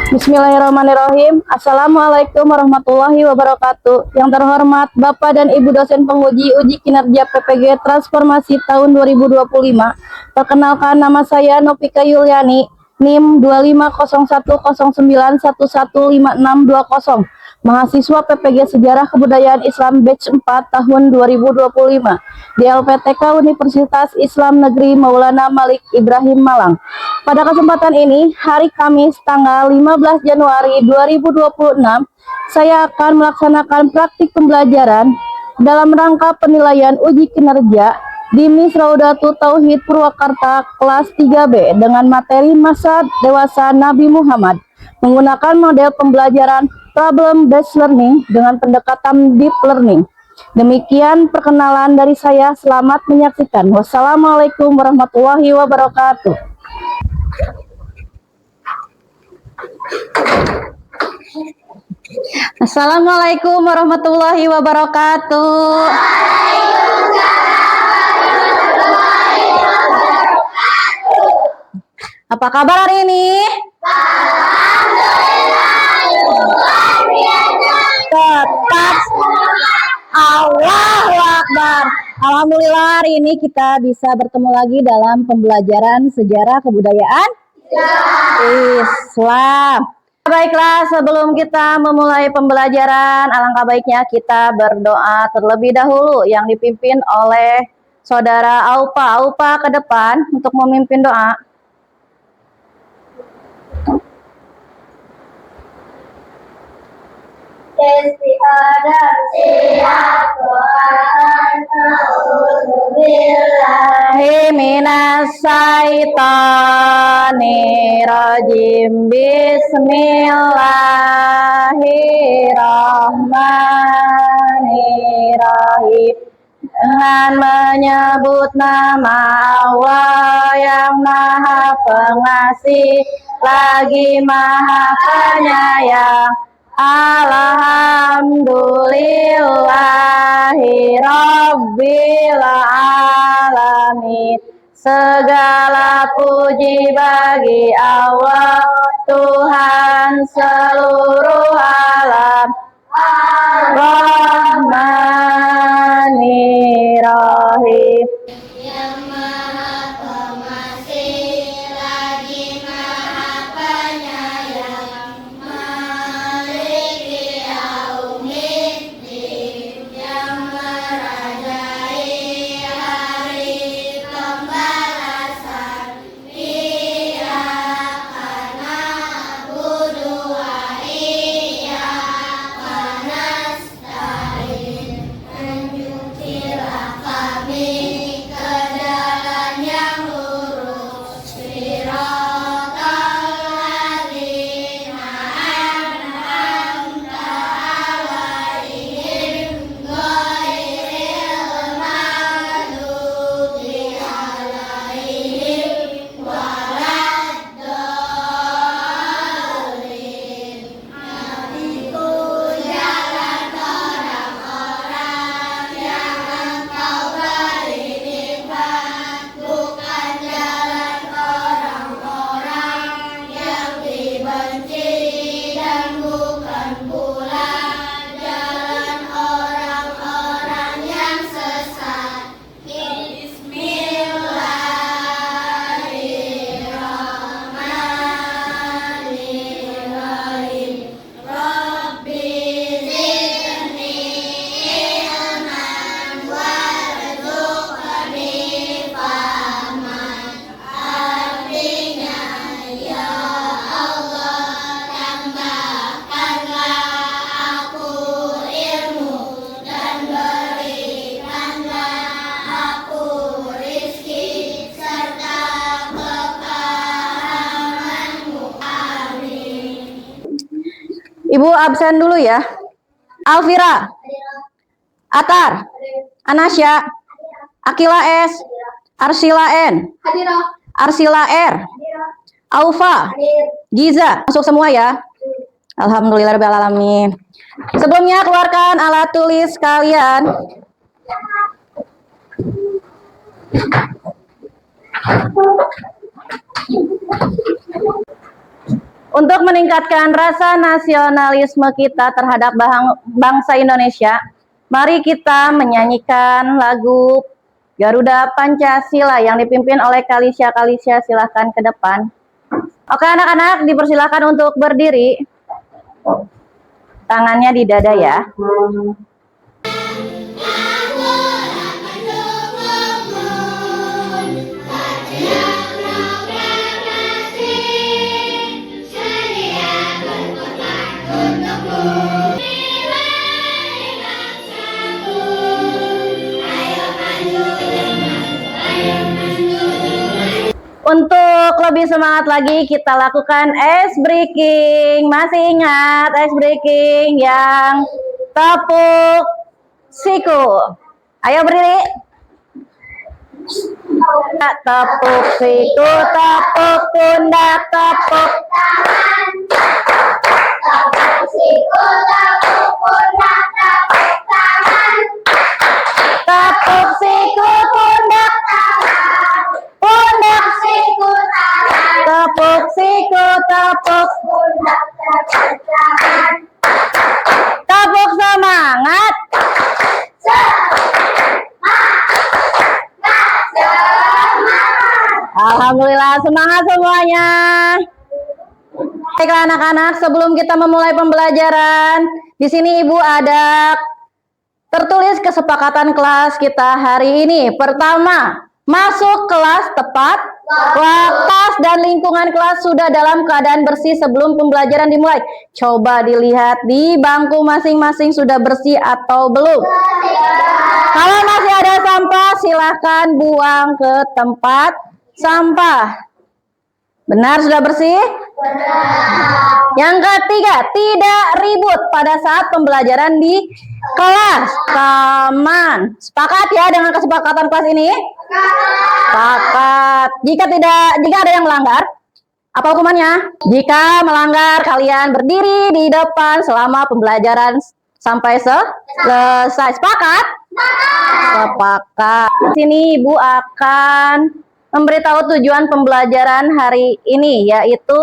Bismillahirrahmanirrahim. Assalamualaikum warahmatullahi wabarakatuh. Yang terhormat Bapak dan Ibu dosen penguji uji kinerja PPG Transformasi tahun 2025. Perkenalkan, nama saya Novika Yuliani, NIM 250109115620. Mahasiswa PPG Sejarah Kebudayaan Islam Batch 4 tahun 2025 di LPTK Universitas Islam Negeri Maulana Malik Ibrahim Malang. Pada kesempatan ini, hari Kamis tanggal 15 Januari 2026, saya akan melaksanakan praktik pembelajaran dalam rangka penilaian uji kinerja di Miss Raudatul Tauhid Purwakarta kelas 3B dengan materi masa dewasa Nabi Muhammad menggunakan model pembelajaran problem based learning dengan pendekatan deep learning. Demikian perkenalan dari saya. Selamat menyaksikan. Wassalamualaikum warahmatullahi wabarakatuh. Assalamualaikum warahmatullahi wabarakatuh. Apa kabar hari ini? Tetap Allahu Akbar. Alhamdulillah hari ini kita bisa bertemu lagi dalam pembelajaran sejarah kebudayaan Islam. Baiklah, sebelum kita memulai pembelajaran, alangkah baiknya kita berdoa terlebih dahulu yang dipimpin oleh Saudara Aupa. Aupa ke depan untuk memimpin doa. Bismillahirrahmanirrahim. Bismillahirrahmanirrahim. Dengan menyebut nama Allah yang Maha Pengasih lagi Maha Penyayang. Alhamdulillahi Rabbil Alamin. Segala puji bagi Allah, Tuhan seluruh alam. Ar-Rahmanir-Rahim. Ibu absen dulu ya. Alvira, Atar, Anasya, Akila S, Arsila N, Arsila R, Aufa, Giza, masuk semua ya. Alhamdulillahirabbil alamin. Sebelumnya keluarkan alat tulis kalian. Untuk meningkatkan rasa nasionalisme kita terhadap bangsa Indonesia, mari kita menyanyikan lagu Garuda Pancasila yang dipimpin oleh Kalisya. Kalisya, silahkan ke depan. Oke anak-anak, dipersilakan untuk berdiri. Tangannya di dada ya. Untuk lebih semangat lagi, kita lakukan ice breaking. Masih ingat ice breaking yang tepuk siku? Ayo berdiri. Tepuk siku, tepuk pundak, tepuk tangan. Tepuk siku, tepuk pundak, tepuk tangan. Tepuk siku, pundak, tangan. Pundak siku, tangan. Tepuk siku, tepuk pundak, tepuk tangan. Tepuk semangat. Alhamdulillah, semangat semuanya. Baiklah anak-anak, sebelum kita memulai pembelajaran, di sini Ibu ada tertulis kesepakatan kelas kita hari ini. Pertama, masuk kelas tepat, kelas dan lingkungan kelas sudah dalam keadaan bersih sebelum pembelajaran dimulai. Coba dilihat di bangku masing-masing sudah bersih atau belum. Kalau masih ada sampah, silahkan buang ke tempat sampah. Benar, sudah bersih? Benar. Yang ketiga, tidak ribut pada saat pembelajaran di kelas. Aman. Sepakat ya dengan kesepakatan kelas ini? Sepakat. Jika ada yang melanggar, apa hukumannya? Jika melanggar, kalian berdiri di depan selama pembelajaran sampai selesai. Sepakat? Sepakat. Di sini Ibu akan memberitahu tujuan pembelajaran hari ini, yaitu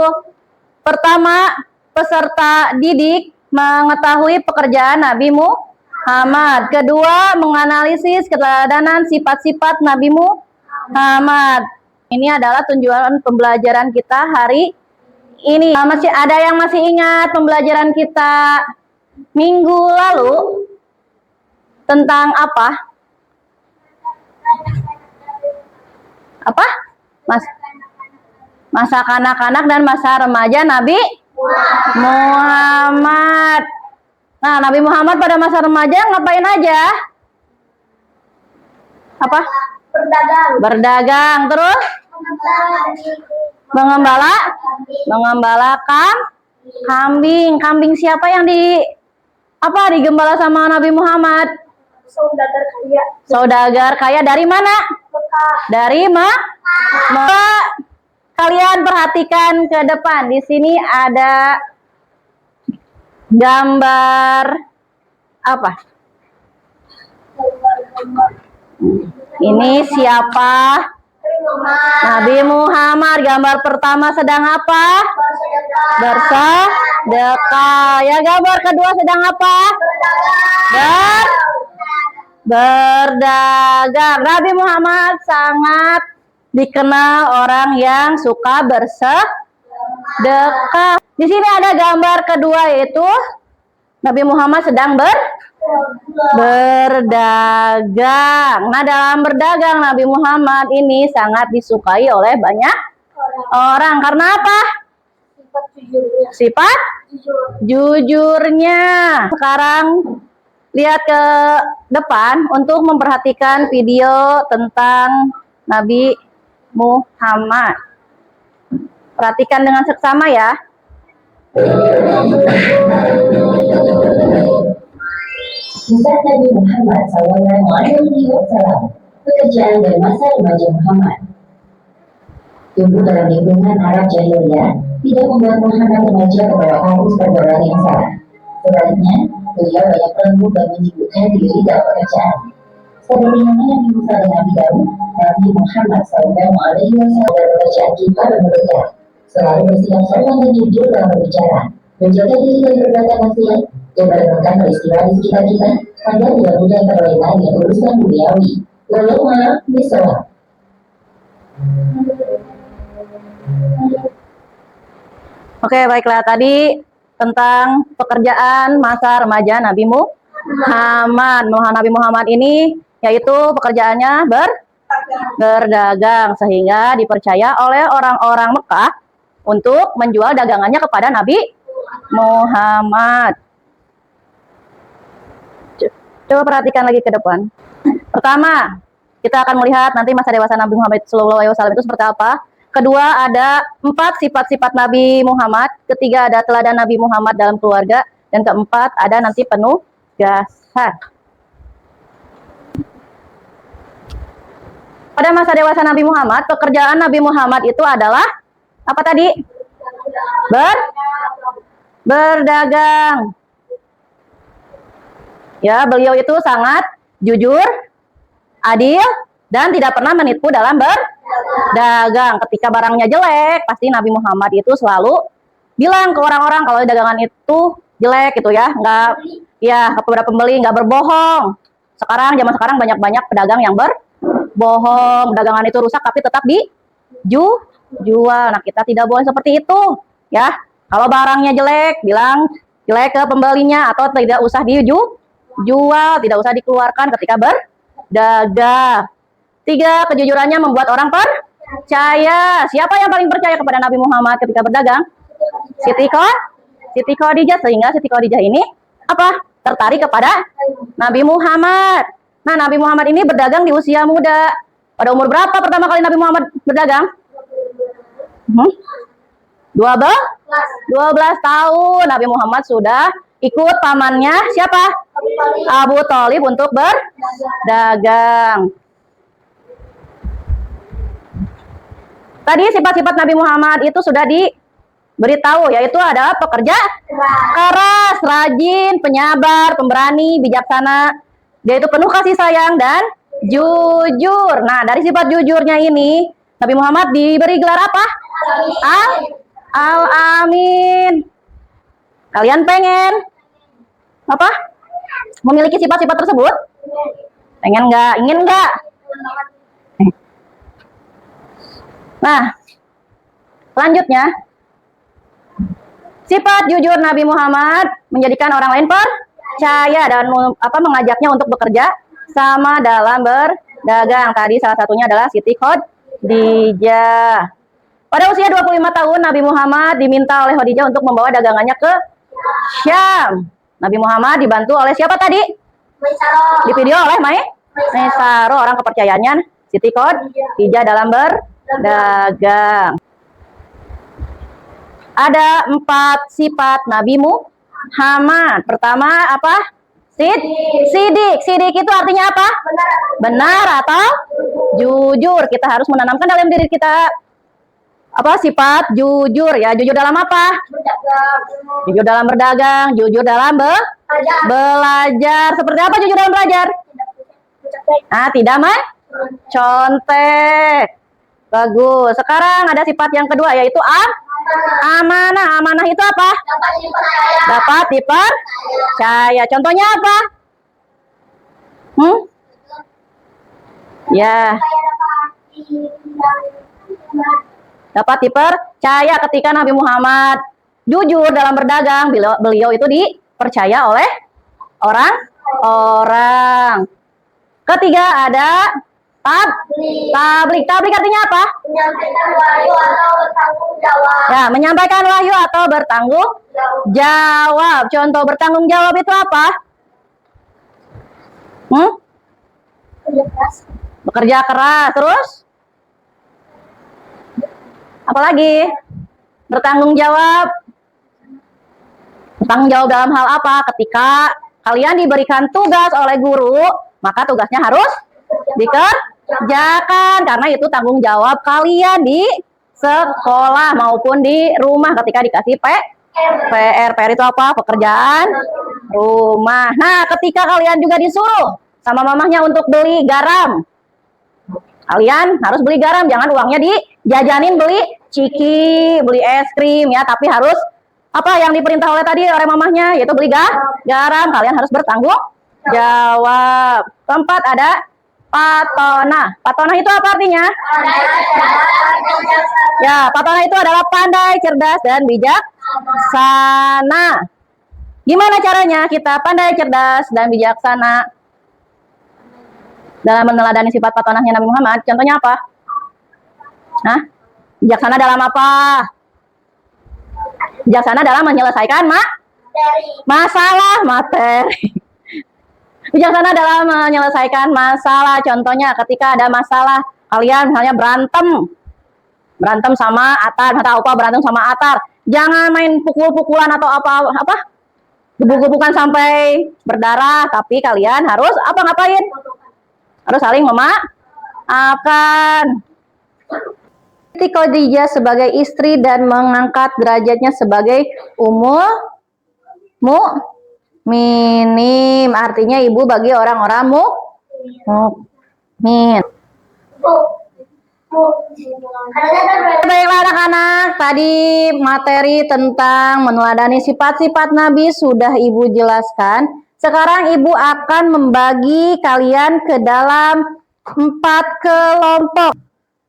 pertama, peserta didik mengetahui pekerjaan Nabi Muhammad. Kedua, menganalisis keteladanan sifat-sifat Nabi Muhammad. Ini adalah tujuan pembelajaran kita hari ini. Masih ada yang masih ingat pembelajaran kita minggu lalu tentang apa? Masa kanak-kanak dan masa remaja Nabi Muhammad. Nah, Nabi Muhammad pada masa remaja ngapain aja? Apa? Berdagang. Terus? Mengembalakan kambing. Kambing siapa yang digembala sama Nabi Muhammad? Saudagar kaya dari mana? Dari Mekah. Kalian perhatikan ke depan. Di sini ada gambar apa? Ini siapa? Nabi Muhammad. Gambar pertama sedang apa? Bersedekah. Ya, gambar kedua sedang apa? Berdagang. Nabi Muhammad sangat dikenal orang yang suka bersedekah. Di sini ada gambar kedua, yaitu Nabi Muhammad sedang berdagang. Nah, dalam berdagang Nabi Muhammad ini sangat disukai oleh banyak orang. Karena apa? Sifat jujurnya. Sekarang lihat ke depan untuk memperhatikan video tentang Nabi Muhammad. Perhatikan dengan seksama ya. Kisah Nabi Muhammad SAW, pekerjaan dan masa remaja Muhammad. Tumbuh dalam lingkungan Arab jahiliyah tidak membuat Muhammad remaja kepada arus pergaulan yang salah. Sebaliknya, beliau banyak lembut dan menyibukkan diri dalam pekerjaan. Seperti yang Nabi Musa dan Nabi Daud, Nabi Muhammad SAW bekerjaan kita dan bekerja. Selalu bersikap sopan dan jujur dalam berbicara, menjaga diri dari perbuatan maksiat, dan merenungkan peristiwa di sekitar kita agar tidak mudah terlena dengan urusan duniawi. Walau maaf, bisawab. Oke, baiklah, tadi tentang pekerjaan masa remaja Nabi Muhammad. Nabi Muhammad ini yaitu pekerjaannya berdagang, sehingga dipercaya oleh orang-orang Mekah untuk menjual dagangannya kepada Nabi Muhammad. Coba perhatikan lagi ke depan. Pertama, kita akan melihat nanti masa dewasa Nabi Muhammad SAW itu seperti apa. Kedua, ada 4 sifat-sifat Nabi Muhammad. Ketiga, ada teladan Nabi Muhammad dalam keluarga. Dan keempat, ada nanti penugasan. Pada masa dewasa Nabi Muhammad, pekerjaan Nabi Muhammad itu adalah apa tadi? Berdagang. Ya, beliau itu sangat jujur, adil, dan tidak pernah menipu dalam berdagang. Ketika barangnya jelek, pasti Nabi Muhammad itu selalu bilang ke orang-orang kalau dagangan itu jelek gitu ya, kepada pembeli, nggak berbohong. Zaman sekarang banyak pedagang yang berbohong, dagangan itu rusak tapi tetap dijual. Nah, kita tidak boleh seperti itu ya. Kalau barangnya jelek, bilang jelek ke pembelinya atau tidak usah dijual, tidak usah dikeluarkan ketika berdagang. 3, kejujurannya membuat orang percaya. Siapa yang paling percaya kepada Nabi Muhammad ketika berdagang? Siti Khadijah. Sehingga Siti Khadijah ini apa? Tertarik kepada Nabi Muhammad. Nah, Nabi Muhammad ini berdagang di usia muda. Pada umur berapa pertama kali Nabi Muhammad berdagang? 12 tahun. Nabi Muhammad sudah ikut pamannya siapa? Abu Thalib untuk berdagang. Tadi sifat-sifat Nabi Muhammad itu sudah diberitahu, yaitu adalah pekerja keras, rajin, penyabar, pemberani, bijaksana. Dia itu penuh kasih sayang dan jujur. Nah, dari sifat jujurnya ini, Nabi Muhammad diberi gelar apa? Al-Amin. Kalian pengen apa? Memiliki sifat-sifat tersebut? Pengen nggak? Ingin nggak? Nah, selanjutnya, sifat jujur Nabi Muhammad menjadikan orang lain percaya dan mengajaknya untuk bekerja sama dalam berdagang. Tadi salah satunya adalah Siti Khadijah. Pada usia 25 tahun, Nabi Muhammad diminta oleh Khadijah untuk membawa dagangannya ke Syam. Nabi Muhammad dibantu oleh siapa tadi? Di video oleh Maisaro, orang kepercayaannya Siti Khadijah dalam berdagang. Ada 4 sifat Nabi Muhammad. Pertama apa? Sidik. Sidik itu artinya apa? Benar atau jujur. Kita harus menanamkan dalam diri kita sifat jujur ya. Jujur dalam apa? Jujur dalam berdagang, jujur dalam belajar. Seperti apa jujur dalam belajar? Tidak contek. Bagus. Sekarang ada sifat yang kedua, yaitu amanah. Amanah itu apa? Dapat dipercaya. Contohnya apa? Ya. Dapat dipercaya ketika Nabi Muhammad jujur dalam berdagang, beliau itu dipercaya oleh orang-orang. Ketiga ada tablik. Tablik artinya apa? Menyampaikan wahyu atau bertanggung jawab. Ya, menyampaikan wahyu atau bertanggung jawab. Contoh bertanggung jawab itu apa? Bekerja keras. Terus? Apalagi? Bertanggung jawab. Bertanggung jawab dalam hal apa? Ketika kalian diberikan tugas oleh guru, maka tugasnya harus dikerjakan, karena itu tanggung jawab kalian di sekolah maupun di rumah ketika dikasih PR. PR itu apa? Pekerjaan rumah. Nah, ketika kalian juga disuruh sama mamahnya untuk beli garam, kalian harus beli garam, jangan uangnya dijajanin beli ciki, beli es krim ya, tapi harus apa yang diperintah oleh tadi oleh mamahnya, yaitu beli garam. Kalian harus bertanggung jawab. Keempat ada patona. Patona itu apa artinya? Ya, patona itu adalah pandai, cerdas, dan bijaksana. Gimana caranya kita pandai, cerdas, dan bijaksana dalam meneladani sifat patonahnya Nabi Muhammad? Contohnya apa? Hah? Bijaksana dalam apa? Bijaksana dalam menyelesaikan masalah materi. Bijaksana dalam menyelesaikan masalah. Contohnya ketika ada masalah, kalian misalnya berantem sama Atar, berantem sama Atar. Jangan main pukul-pukulan atau apa, gebuk-gebukan sampai berdarah, tapi kalian harus ngapain? Harus saling memaafkan. Khadijah sebagai istri dan mengangkat derajatnya sebagai minim, artinya ibu bagi orang-orang mukmin. Baiklah anak-anak, tadi materi tentang meneladani sifat-sifat Nabi sudah ibu jelaskan. Sekarang ibu akan membagi kalian ke dalam 4 kelompok.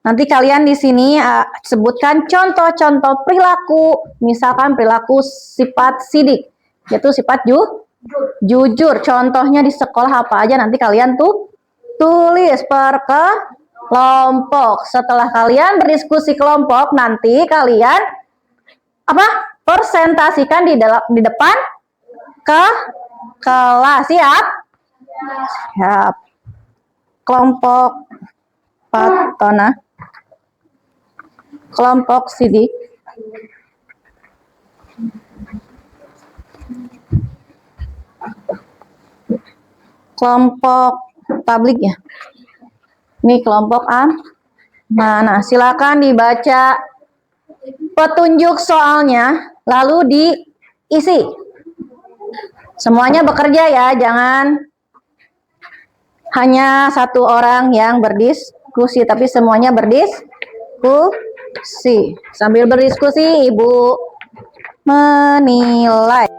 Nanti kalian di sini sebutkan contoh-contoh perilaku, misalkan perilaku sifat sidik, yaitu sifat jujur. Contohnya di sekolah apa aja nanti kalian tulis per kelompok. Setelah kalian berdiskusi kelompok, nanti kalian presentasikan di depan kelas. Siap? Kelompok patona, kelompok sidik, kelompok tablik ya. Ini kelompok mana? Silakan dibaca petunjuk soalnya, lalu diisi. Semuanya bekerja ya, jangan hanya satu orang yang berdiskusi, tapi semuanya berdiskusi. Sambil berdiskusi, ibu menilai.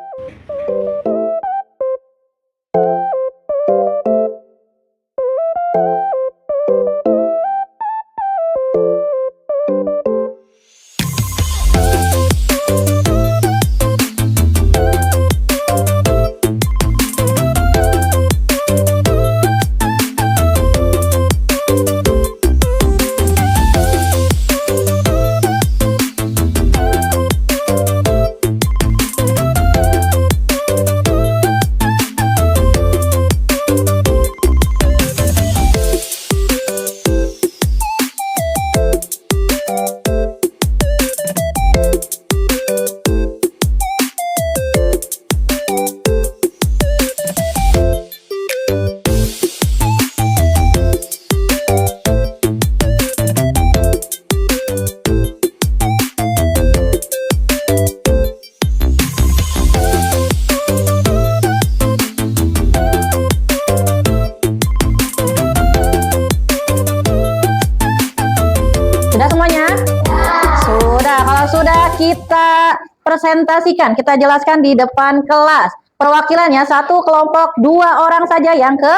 Sudah semuanya? Sudah. Kalau sudah, kita presentasikan, kita jelaskan di depan kelas. Perwakilannya satu kelompok 2 orang saja yang ke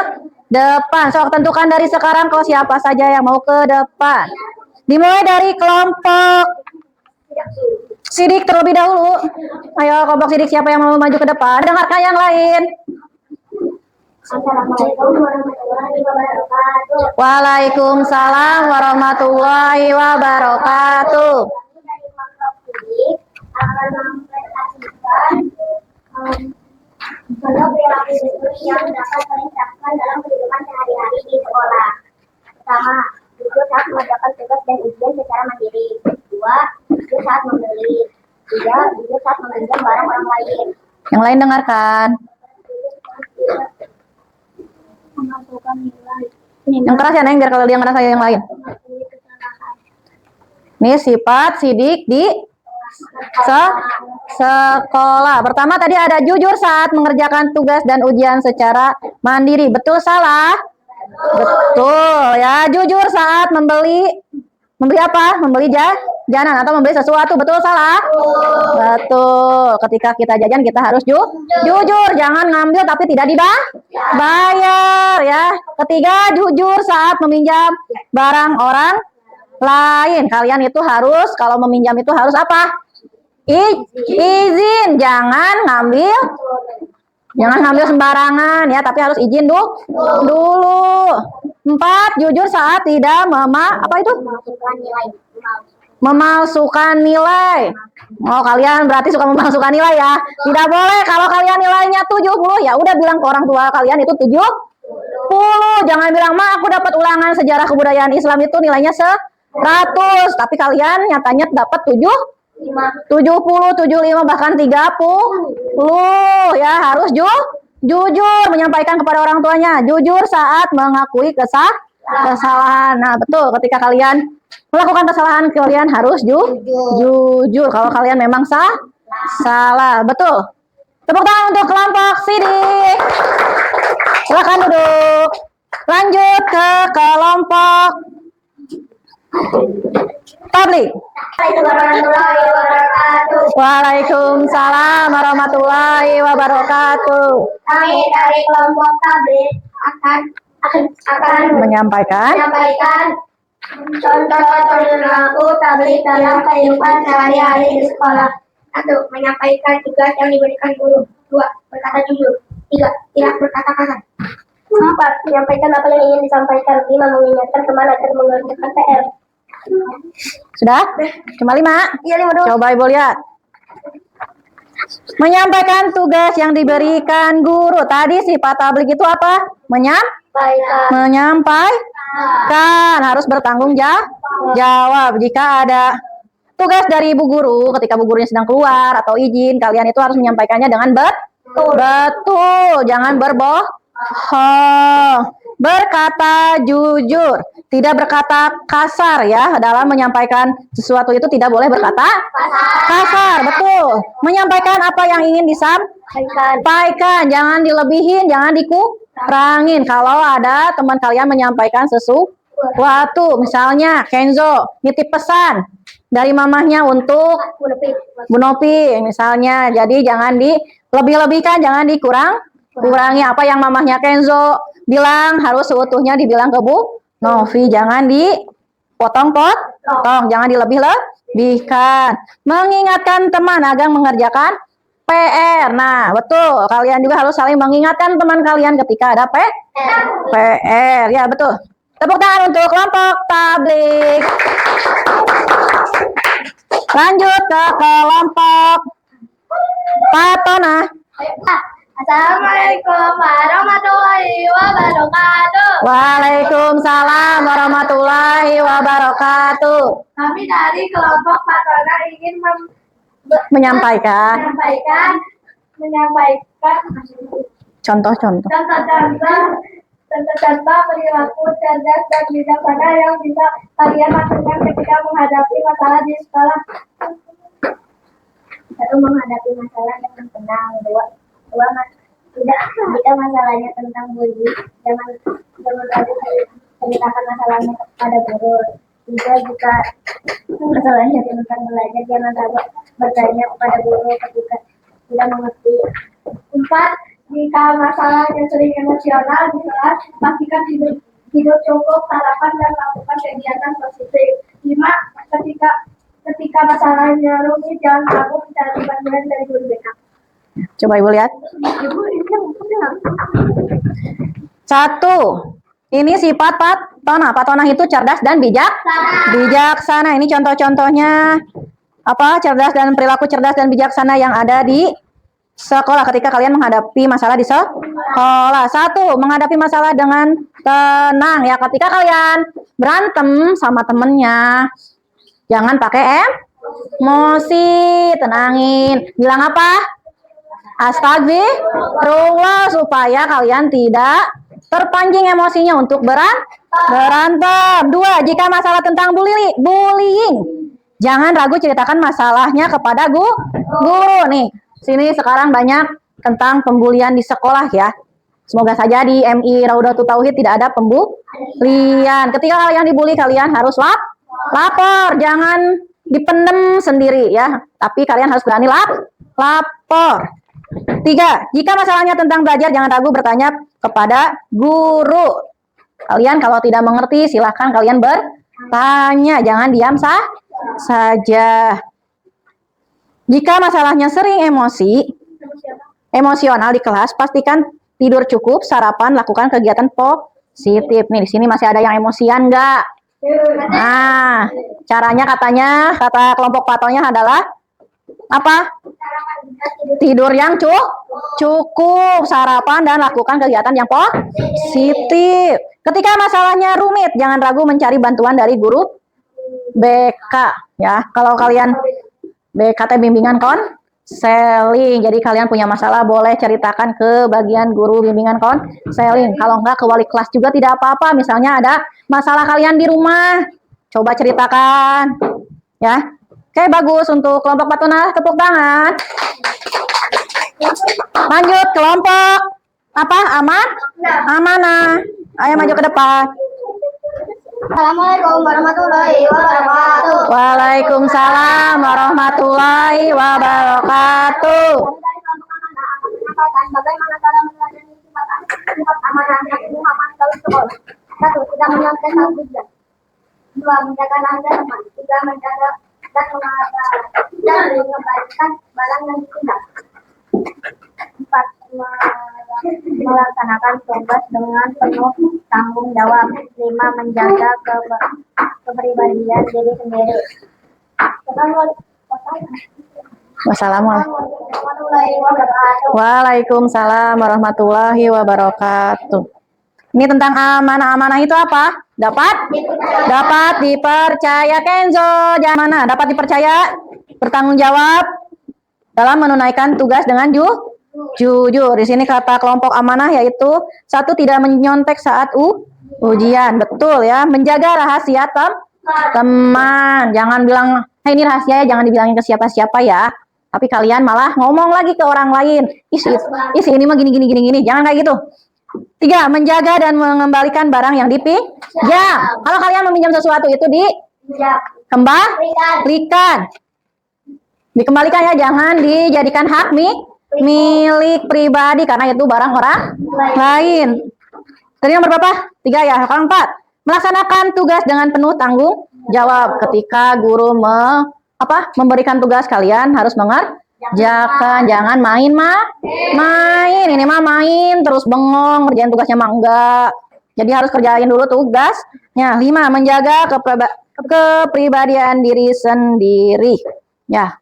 depan. Sok tentukan dari sekarang kalau siapa saja yang mau ke depan. Dimulai dari kelompok sidik terlebih dahulu. Ayo kelompok sidik, siapa yang mau maju ke depan? Dengarkan yang lain. Assalamualaikum warahmatullahi wabarakatuh. Waalaikumsalam warahmatullahi wabarakatuh. Dari kelompok sidik akan mempresentasikan perilaku yang dapat terapkan dalam kehidupan sehari-hari di sekolah. Pertama, jujur saat mengerjakan tugas dan ujian secara mandiri. 2, jujur saat membeli. 3, jujur saat meminjam barang orang lain. Yang lain dengarkan. Menentukan nilai. Yang keras ya, Neng, biar kalau dia ngerasa yang lain. Ini sifat sidik di sekolah. Pertama tadi ada jujur saat mengerjakan tugas dan ujian secara mandiri. Betul salah? Betul ya. Jujur saat membeli apa? Membeli jajanan atau membeli sesuatu. Betul salah? Betul. Ketika kita jajan kita harus jujur, jangan ngambil tapi tidak dibayar ya. Ketiga, jujur saat meminjam barang orang lain. Kalian itu harus kalau meminjam itu harus apa? Izin, jangan ngambil sembarangan ya, tapi harus izin dulu. 4, jujur saat tidak memalsukan nilai. Oh, kalian berarti suka memalsukan nilai ya. Tidak boleh. Kalau kalian nilainya 70, ya udah bilang ke orang tua kalian itu 70. Jangan bilang, "Ma, aku dapat ulangan sejarah kebudayaan Islam itu nilainya 100." Tapi kalian nyatanya dapat 70, 75 bahkan 30 ya. Harus jujur menyampaikan kepada orang tuanya. Jujur saat mengakui kesalahan. Nah, betul, ketika kalian melakukan kesalahan kalian harus jujur kalau kalian memang salah. Betul. Tepuk tangan untuk kelompok Sidik. Silakan duduk. Lanjut ke kelompok Tablik. Waalaikumsalam warahmatullahi wabarakatuh. Kami dari kelompok tablik akan menyampaikan contoh perilaku tablik dalam kehidupan sehari-hari di sekolah. 1. Menyampaikan tugas yang diberikan guru. 2. Berkata jujur. 3. Tidak berkata kasar. 4. Menyampaikan apa yang ingin disampaikan. 5. Mengingatkan teman agar mengerjakan PR. Sudah? Cuma 5? Iya, 5 doang. Coba Ibu lihat. Menyampaikan tugas yang diberikan guru. Tadi sifat tablik itu apa? Menyampaikan. Harus bertanggung jawab. Jika ada tugas dari ibu guru, ketika ibu gurunya sedang keluar atau izin, kalian itu harus menyampaikannya dengan betul. Jangan berbohong. Berkata jujur, tidak berkata kasar ya. Dalam menyampaikan sesuatu itu tidak boleh berkata kasar. Betul. Menyampaikan apa yang ingin disampaikan, jangan dilebihin, jangan dikurangin. Kalau ada teman kalian menyampaikan sesuatu, misalnya Kenzo nitip pesan dari mamahnya untuk Bu Nopi misalnya, jadi jangan dilebih-lebihkan, jangan kurangi apa yang mamahnya Kenzo bilang harus seutuhnya dibilang ke Bu Novi, jangan dipotong-potong, jangan dilebih-lebihkan. Mengingatkan teman agar mengerjakan PR. Nah, betul. Kalian juga harus saling mengingatkan teman kalian ketika ada PR. Ya, betul. Tepuk tangan untuk kelompok tablik. Lanjut ke kelompok Patona. Assalamualaikum warahmatullahi wabarakatuh. Waalaikumsalam warahmatullahi wabarakatuh. Kami dari kelompok Patona ingin Menyampaikan contoh-contoh perilaku cerdas dan bijaksana yang bisa kalian lakukan ketika menghadapi masalah di sekolah. 1. Menghadapi masalah dengan tenang. 2. Tidak, jika masalahnya tentang bully, jangan lalu ceritakan masalahnya kepada guru. 3. Jika masalahnya tentang belajar, jangan lalu bertanya kepada guru ketika tidak mengerti. 4. Jika masalahnya sering emosional di kelas, pastikan tidur cukup, sarapan, dan lakukan kegiatan positif. 5. Ketika masalahnya rumit, jangan ragu mencari bantuan dari guru BK. Coba Ibu lihat. 1. Ini sifat Patona. Patona itu cerdas dan bijaksana. Ini contoh-contohnya apa? Cerdas dan perilaku cerdas dan bijaksana yang ada di sekolah ketika kalian menghadapi masalah di sekolah. 1. Menghadapi masalah dengan tenang ya. Ketika kalian berantem sama temennya, jangan pakai emosi, tenangin. Bilang apa? Astagfirullah, supaya kalian tidak terpancing emosinya untuk berantem. 2. Jika masalah tentang bullying, jangan ragu ceritakan masalahnya kepada guru. Nih, sini sekarang banyak tentang pembulian di sekolah ya. Semoga saja di MI Raudatul Tauhid tidak ada pembulian. Ketika kalian dibully, kalian harus lapor. Jangan dipendem sendiri ya. Tapi kalian harus berani lapor. 3. Jika masalahnya tentang belajar, jangan ragu bertanya kepada guru. Kalian kalau tidak mengerti, silahkan kalian bertanya. Jangan diam saja. Jika masalahnya sering emosional di kelas, pastikan tidur cukup, sarapan, lakukan kegiatan positif. Nih, di sini masih ada yang emosian nggak? Nah, caranya kata kelompok patonya adalah apa? Tidur yang cukup, sarapan, dan lakukan kegiatan yang positif. Ketika masalahnya rumit, jangan ragu mencari bantuan dari guru BK ya. Kalau kalian BKT bimbingan konseling, jadi kalian punya masalah boleh ceritakan ke bagian guru bimbingan konseling. Kalau enggak ke wali kelas juga tidak apa-apa. Misalnya ada masalah kalian di rumah, coba ceritakan ya. Oke, bagus. Untuk kelompok Patuna, tepuk tangan. Lanjut kelompok apa? Amanah. Ayo maju ke depan. Assalamualaikum warahmatullahi wabarakatuh. Waalaikumsalam warahmatullahi wabarakatuh. Bagaimana cara meneladani sifat amanah Nabi Muhammad SAW? 1. Tidak menyontek saat ujian. 2. Menjaga harga teman. 3. Menjaga dan mengembalikan barang yang ditinggal. 4. Melaksanakan tugas dengan penuh tanggung jawab. 5. Menjaga kepribadian diri sendiri. Wassalamualaikum. Warahmatullahi wabarakatuh. Waalaikumsalam warahmatullahi wabarakatuh. Ini tentang amanah-amanah itu apa? Dapat dipercaya. Kenzo, jangan mana? Dapat dipercaya, bertanggung jawab dalam menunaikan tugas dengan jujur. Di sini kata kelompok amanah yaitu 1. Tidak menyontek saat ujian. Betul ya. Menjaga rahasia teman. Jangan bilang, "Hey, ini rahasia ya, jangan dibilangin ke siapa-siapa ya." Tapi kalian malah ngomong lagi ke orang lain. Isi ini mah gini. Jangan kayak gitu. 3. Menjaga dan mengembalikan barang yang dipinjam. Kalau kalian meminjam sesuatu itu dikembalikan. Dikembalikan ya, jangan dijadikan hak milik pribadi karena itu barang orang lain. Tadi nomor berapa? 3 ya. Sekarang 4. Melaksanakan tugas dengan penuh tanggung jawab. Ketika guru memberikan tugas, kalian harus mengerjakan. Jangan main. Ini mah main terus bengong, kerjain tugasnya mah enggak. Jadi harus kerjain dulu tugasnya. 5. Menjaga kepribadian diri sendiri. Ya.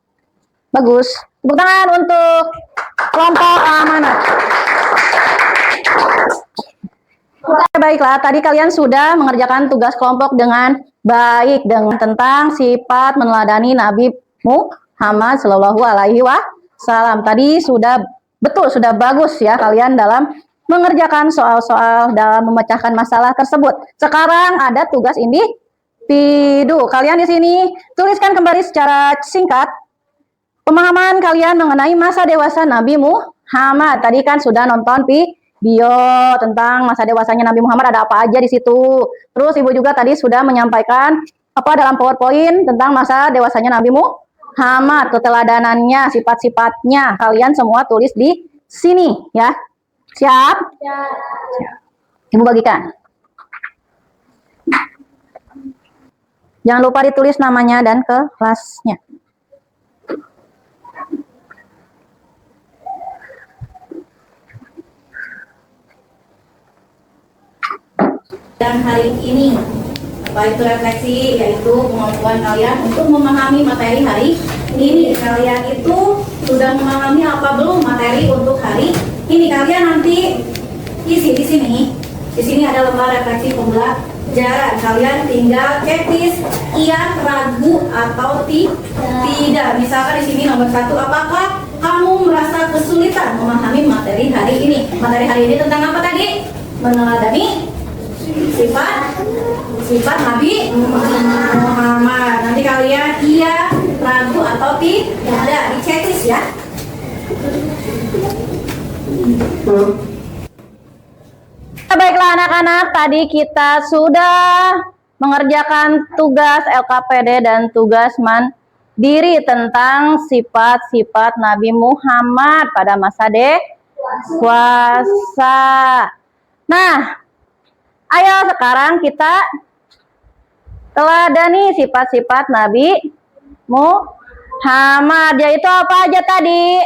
Bagus. Tepuk tangan untuk kelompok amanah. Baiklah, tadi kalian sudah mengerjakan tugas kelompok dengan baik dengan tentang sifat meneladani Nabi Muhammad Shallallahu Alaihi Wasallam. Tadi sudah bagus ya kalian dalam mengerjakan soal-soal dalam memecahkan masalah tersebut. Sekarang ada tugas individu. Kalian di sini tuliskan kembali secara singkat pemahaman kalian mengenai masa dewasa Nabi Muhammad. Tadi kan sudah nonton video tentang masa dewasanya Nabi Muhammad, ada apa aja di situ. Terus Ibu juga tadi sudah menyampaikan dalam PowerPoint tentang masa dewasanya Nabi Muhammad, keteladanannya, sifat-sifatnya. Kalian semua tulis di sini ya. Siap? Ibu bagikan. Jangan lupa ditulis namanya dan kelasnya. Dan hari ini, itu refleksi, yaitu kemampuan kalian untuk memahami materi hari ini. Kalian itu sudah memahami apa belum materi untuk hari ini? Kalian nanti isi di sini. Di sini ada lembar refleksi pembelajaran. Kalian tinggal checklist iya, ragu atau tidak. Misalkan di sini nomor 1, apakah kamu merasa kesulitan memahami materi hari ini? Materi hari ini tentang apa tadi? Meneladani sifat Nabi Muhammad. Nanti kalian iya, ragu atau tidak, di checklist ya. Baiklah anak-anak, tadi kita sudah mengerjakan tugas LKPD dan tugas mandiri tentang sifat-sifat Nabi Muhammad pada masa dewasa. Nah, ayo sekarang kita teladani sifat-sifat Nabi Muhammad, yaitu apa aja tadi?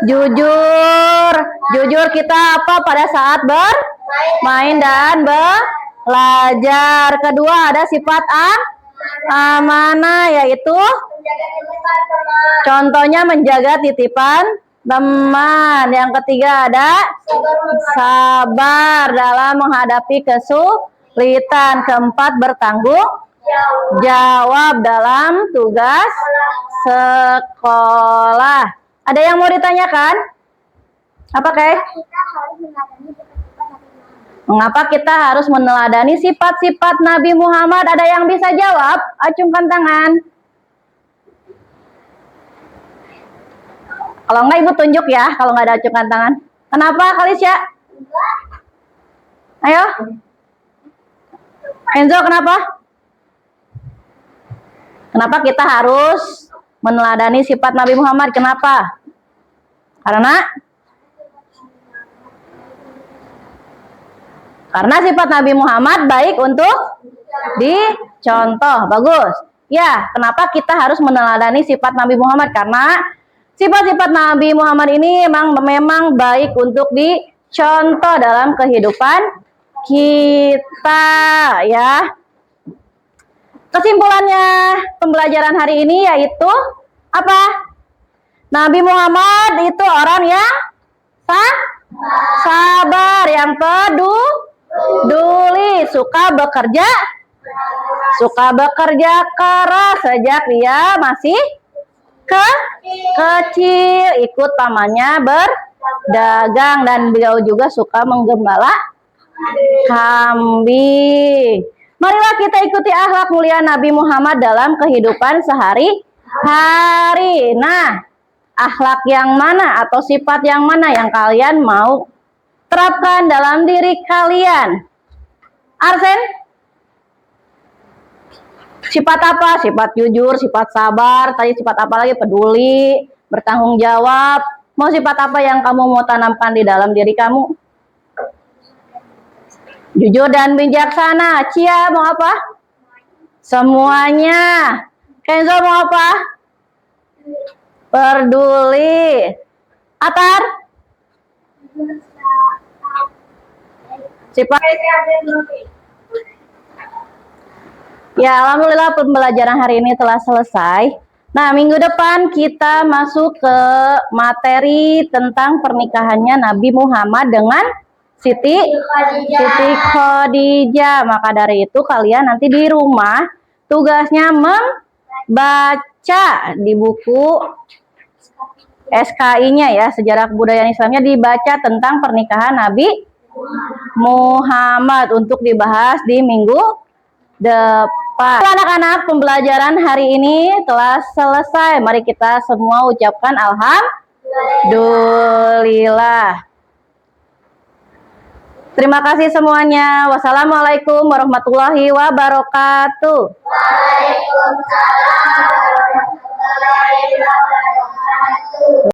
Jujur. Jujur kita apa pada saat bermain dan belajar. Kedua ada sifat amanah, yaitu contohnya menjaga titipan teman. Yang ketiga ada sabar dalam menghadapi kesulitan. Keempat bertanggung jawab dalam tugas sekolah. Ada yang mau ditanyakan? Apa Kay? Mengapa kita harus meneladani sifat-sifat Nabi Muhammad? Ada yang bisa jawab? Acungkan tangan. Kalau enggak Ibu tunjuk ya, kalau enggak ada acungkan tangan. Kenapa Kalisya? Ayo. Enzo, kenapa? Kenapa kita harus meneladani sifat Nabi Muhammad? Kenapa? Karena sifat Nabi Muhammad baik untuk dicontoh. Bagus. Ya, kenapa kita harus meneladani sifat Nabi Muhammad? Karena sifat-sifat Nabi Muhammad ini memang baik untuk dicontoh dalam kehidupan kita, ya. Kesimpulannya pembelajaran hari ini yaitu apa? Nabi Muhammad itu orang yang sabar, yang peduli, suka bekerja keras sejak dia masih kecil, ikut pamannya berdagang, dan beliau juga suka menggembala kambing. Marilah kita ikuti akhlak mulia Nabi Muhammad dalam kehidupan sehari-hari. Nah, akhlak yang mana atau sifat yang mana yang kalian mau terapkan dalam diri kalian? Arsen? Sifat apa? Sifat jujur, sifat sabar, tadi sifat apa lagi? Peduli, bertanggung jawab. Mau sifat apa yang kamu mau tanamkan di dalam diri kamu? Jujur dan bijaksana. Cia mau apa? Semuanya. Kenzo mau apa? Peduli. Atar? Sifat. Ya, alhamdulillah pembelajaran hari ini telah selesai. Nah, minggu depan kita masuk ke materi tentang pernikahannya Nabi Muhammad dengan Siti Khadijah. Maka dari itu kalian nanti di rumah tugasnya membaca di buku SKI-nya ya, Sejarah Kebudayaan Islamnya, dibaca tentang pernikahan Nabi Muhammad untuk dibahas di minggu depan. Anak-anak, pembelajaran hari ini telah selesai. Mari kita semua ucapkan alhamdulillah. Terima kasih semuanya. Wassalamualaikum warahmatullahi wabarakatuh. Waalaikumsalam warahmatullahi wabarakatuh.